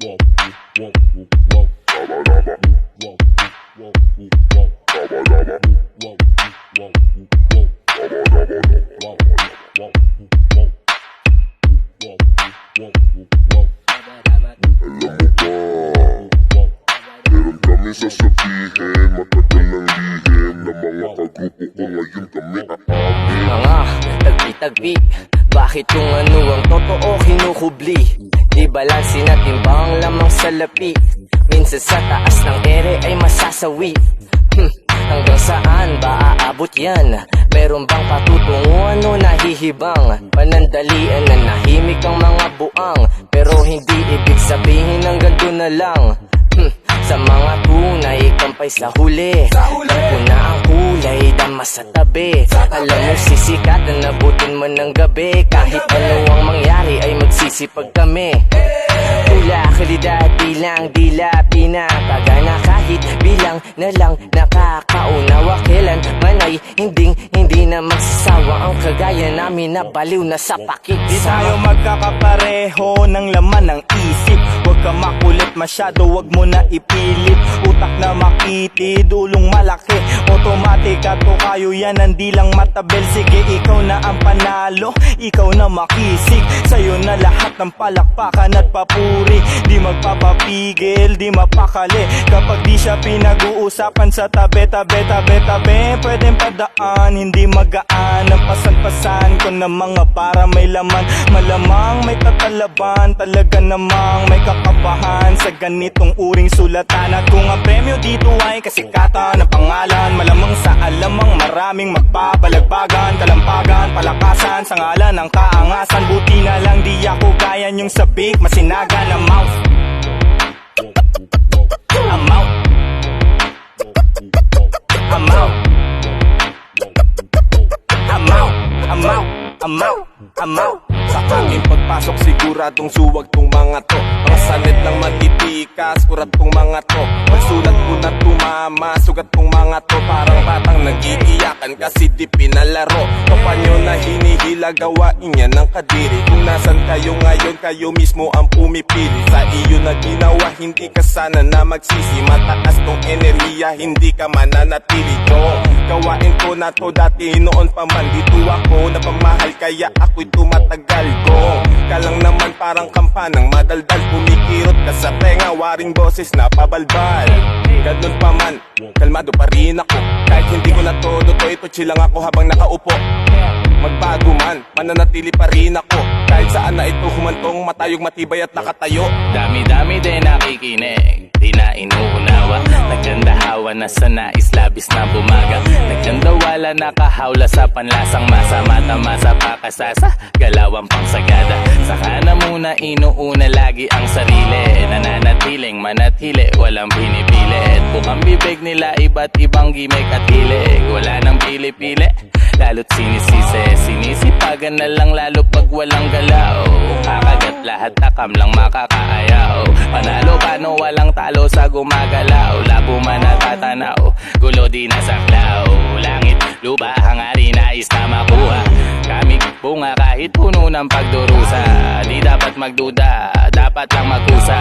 Meron kami sasabihin, matagal ng lihim na mga kagrupo ko ngayon kami aamin. Mga tagpi-tagpi, bakit kung ano ang totoo kinukubli? Di balansin at timbang lamang sa lapi. Minsan sa taas ng ere ay masasawi. Hanggang saan ba aabot yan? Meron bang patutunguhan o nahihibang? Panandalian na nahimik ang mga buang, pero hindi ibig sabihin hanggang doon na lang. Sa mga tunay, kampay sa huli. Ako na ang kulay, dama sa tabi. Alam mo sisikat na nabutin mo ng gabi. Kahit ano ang mangyari ay magsisipag kami. Tula, kalidad, bilang, dila, pinapagana. Kahit bilang na lang nakakaunawa. Kailan man ay hindi na magsasawa. Ang kagaya namin na baliw na sa pakikisama. Di tayo magkakapareho ng laman ng isip. Huwag ka makulit masyado, huwag mo na ipilit. Utak na makitid, ulong malaki. Automatic at kayo yan, hindi lang matabel. Sige, ikaw na ang panalo, ikaw na makisig. Sa'yo na lahat ng palakpakan at papuri. Di magpapapigil, di mapakali. Kapag di siya pinag-uusapan sa tabi-tabi, pwedeng padaan, hindi magaan. Ang pasan-pasan ko na mga para may laman. Malamang may tatalaban, talaga namang may kakabahan sa ganitong uring sulatan. At kung ang premyo dito ay kasikatan ng pangalan, malamang sa alamang maraming magbabalagbagan, kalampagan, palakasan sa ngalan ng kaangasan. Buti na lang di ako gaya yung sabik, masinaga na mouth. I'm out. I'm out. I'm out. I'm out. I'm out. I'm out. Sa aking pagpasok siguradong suwag tong mga to. Ang salit ng matitikas, kurat tong mga to. Magsulat ko na tumama, sugat tong mga to. Parang batang nag-iiyakan kasi di pinalaro. Kapanyo na hinihila, gawain niya ng kadiri. Kung nasan kayo ngayon, kayo mismo ang pumipili. Sa iyo na ginawa, hindi ka sana na magsisi. Mataas tong enerhiya, hindi ka mananatili ko. Gawain ko na to dati noon pa man. Dito ako na pamahal, kaya ako'y tumatagal ko. Kalang naman parang kampanang madaldal. Kumikirot ka sa tenga, waring boses na pabalbal. Ganun pa man, kalmado pa rin ako. Kahit hindi ko na todo to, ito chill lang ako habang nakaupo. Magbago man, mananatili pa rin ako. Kahit saan na ito humantong, matayog, matibay at nakatayo. Dami-dami din nakikinig, di na inuunawa. Nagkandahawa na sa nais, labis na bumaga. Nagkandawala, nakahawla sa panlasang masa. Mata sa pakasasa, galawang pangsagada. Saka na muna inuuna lagi ang sarili. Nananatiling manatili, walang pinipili. At bukang bibig nila, iba't ibang gimmick at hilig. Wala nang pili-pili, lalo't sinisisi. Sinisipagan na lang lalo pag walang galaw. Kakagat lahat, takam lang makakaayaw. Panalo ka no, walang talo sa gumagalaw. Labo man natatanaw, gulo di nasaklaw. Langit, lupa, hangari, nais na makuha. Kamig, bunga, kahit puno ng pagdurusa. Di dapat magduda, dapat lang magkusa.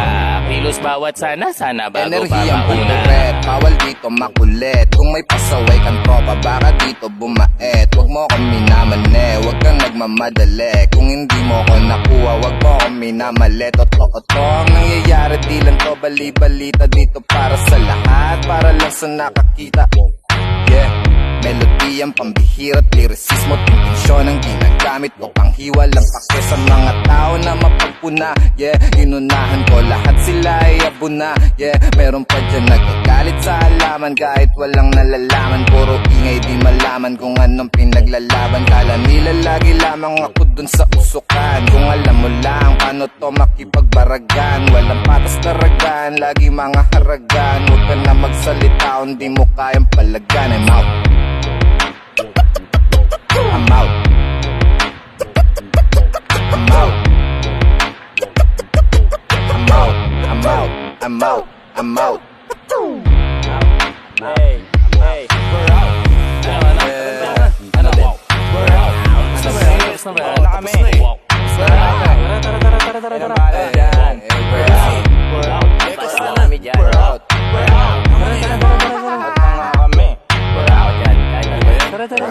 Kilos bawat sana bago Enerhiyang pa mauna. pagkuret, bawal dito makulit. Kung may pasaway kang tropa, baka dito bumaet. Huwag mo kong minamane, huwag kang nagmamadali. Kung hindi mo ko nakuha, huwag mo kong minamali. Totoo ang nangyayari, di lang to bali-balita. Dito para sa lahat, para lang sa nakakita. Yeah, melodiyang pambihira't lirisismo. Intensyon ang ginagamit ko, panghiwalang pake sa mga tao na mapagpuna. Yeah, inunahan ko lahat, sila ay abuna. Yeah, meron pa dyan nagagalit sa halaman kahit walang nalalaman. Puro ingay, di malaman kung anong pinaglalaban. Kala nila lagi lamang ako dun sa usukan. Kung alam mo lang paano to makipagbaragan. Walang patas na ragan, lagi mga haragan. Huwag ka na magsalita, hindi mo kayang palagan. I'm out. I'm out. I'm out. I'm out. I'm out. I'm out. I'm out. Hey, hey, we're out. Ano din? We're out. Wala kami. We're out. Tara, tara, tara, tara, tara. We're out. Tara, tara.